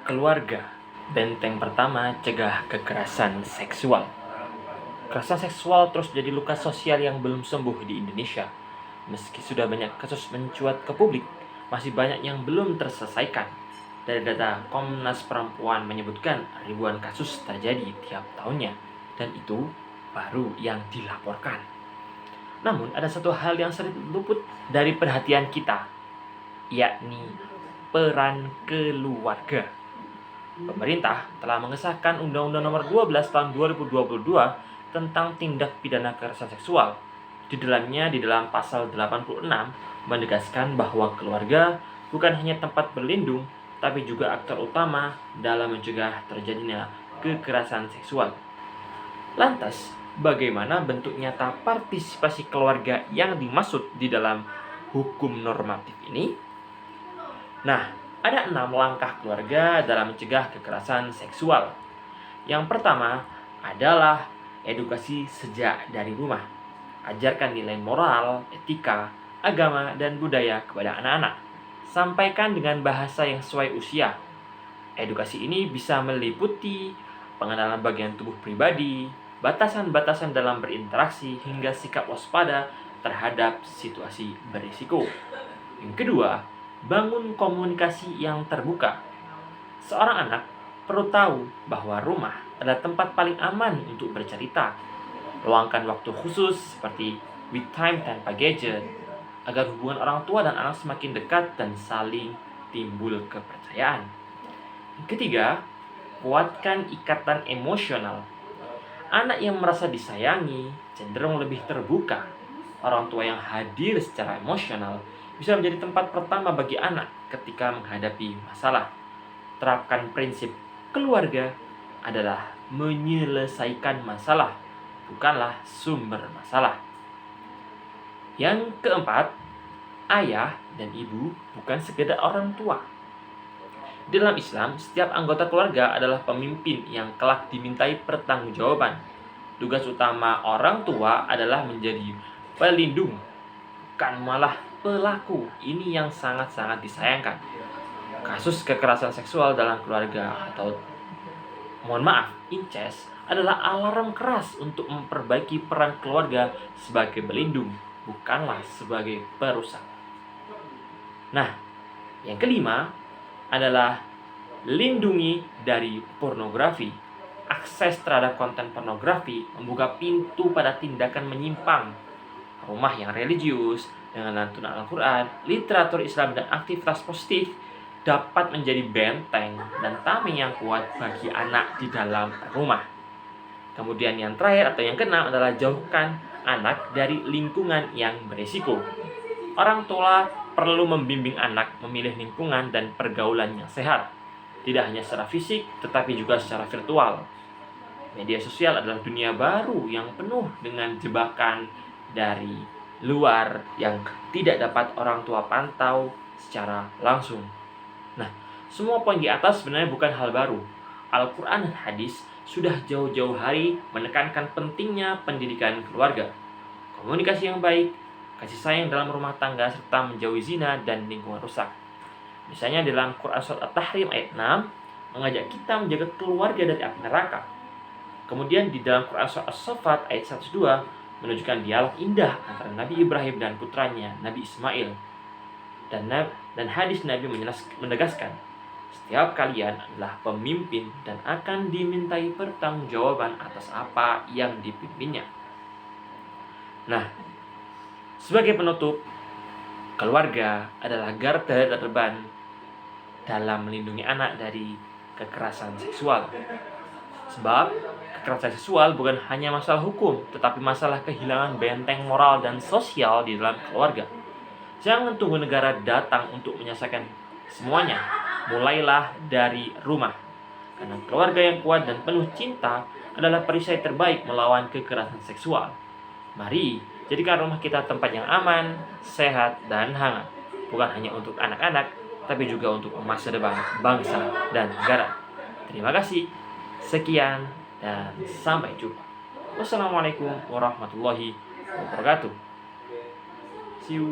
Keluarga, benteng pertama cegah kekerasan seksual. Kekerasan seksual terus jadi luka sosial yang belum sembuh di Indonesia. Meski sudah banyak kasus mencuat ke publik, masih banyak yang belum terselesaikan. Dari data Komnas Perempuan menyebutkan ribuan kasus terjadi tiap tahunnya, dan itu baru yang dilaporkan. Namun ada satu hal yang sering luput dari perhatian kita, yakni peran keluarga. Pemerintah telah mengesahkan Undang-Undang Nomor 12 Tahun 2022 tentang tindak pidana kekerasan seksual. Di dalam pasal 86 menegaskan bahwa keluarga bukan hanya tempat berlindung, tapi juga aktor utama dalam mencegah terjadinya kekerasan seksual. Lantas, bagaimana bentuk nyata partisipasi keluarga yang dimaksud di dalam hukum normatif ini? Nah, ada 6 langkah keluarga dalam mencegah kekerasan seksual. Yang pertama adalah edukasi sejak dari rumah. Ajarkan nilai moral, etika, agama, dan budaya kepada anak-anak. Sampaikan dengan bahasa yang sesuai usia. Edukasi ini bisa meliputi pengenalan bagian tubuh pribadi, batasan-batasan dalam berinteraksi, hingga sikap waspada terhadap situasi berisiko. Yang kedua, bangun komunikasi yang terbuka. Seorang anak perlu tahu bahwa rumah adalah tempat paling aman untuk bercerita. Luangkan waktu khusus seperti with time tanpa gadget, agar hubungan orang tua dan anak semakin dekat dan saling timbul kepercayaan. Yang ketiga, kuatkan ikatan emosional. Anak yang merasa disayangi cenderung lebih terbuka. Orang tua yang hadir secara emosional bisa menjadi tempat pertama bagi anak ketika menghadapi masalah. Terapkan prinsip keluarga adalah menyelesaikan masalah, bukanlah sumber masalah. Yang keempat, ayah dan ibu bukan sekedar orang tua. Dalam Islam, setiap anggota keluarga adalah pemimpin yang kelak dimintai pertanggungjawaban. Tugas utama orang tua adalah menjadi pelindung, bukan malah pelaku. Ini yang sangat-sangat disayangkan. Kasus kekerasan seksual dalam keluarga atau incest adalah alarm keras untuk memperbaiki peran keluarga sebagai pelindung, bukanlah sebagai perusak. Nah, yang kelima adalah lindungi dari pornografi. Akses terhadap konten pornografi membuka pintu pada tindakan menyimpang. Rumah yang religius dengan lantunan Al-Quran, literatur Islam, dan aktivitas positif dapat menjadi benteng dan tameng yang kuat bagi anak di dalam rumah. Kemudian yang terakhir atau yang keenam adalah jauhkan anak dari lingkungan yang berisiko. Orang tua perlu membimbing anak memilih lingkungan dan pergaulan yang sehat, tidak hanya secara fisik tetapi juga secara virtual. Media sosial adalah dunia baru yang penuh dengan jebakan dari luar yang tidak dapat orang tua pantau secara langsung. Nah, semua poin di atas sebenarnya bukan hal baru. Al-Quran dan hadis sudah jauh-jauh hari menekankan pentingnya pendidikan keluarga, komunikasi yang baik, kasih sayang dalam rumah tangga, serta menjauhi zina dan lingkungan rusak. Misalnya dalam Quran Surat At-Tahrim ayat 6 mengajak kita menjaga keluarga dari api neraka. Kemudian di dalam Quran Surat As-Saffat ayat 102 menunjukkan dialog indah antara Nabi Ibrahim dan putranya Nabi Ismail. Dan hadis Nabi menegaskan, setiap kalian adalah pemimpin dan akan dimintai pertanggungjawaban atas apa yang dipimpinnya. Nah, sebagai penutup, keluarga adalah garda terdepan dalam melindungi anak dari kekerasan seksual. Sebab kekerasan seksual bukan hanya masalah hukum, tetapi masalah kehilangan benteng moral dan sosial di dalam keluarga. Jangan tunggu negara datang untuk menyelesaikan semuanya. Mulailah dari rumah. Karena keluarga yang kuat dan penuh cinta adalah perisai terbaik melawan kekerasan seksual. Mari jadikan rumah kita tempat yang aman, sehat, dan hangat. Bukan hanya untuk anak-anak, tapi juga untuk masa depan bangsa dan negara. Terima kasih. Sekian dan sampai jumpa. Wassalamualaikum warahmatullahi wabarakatuh. See you.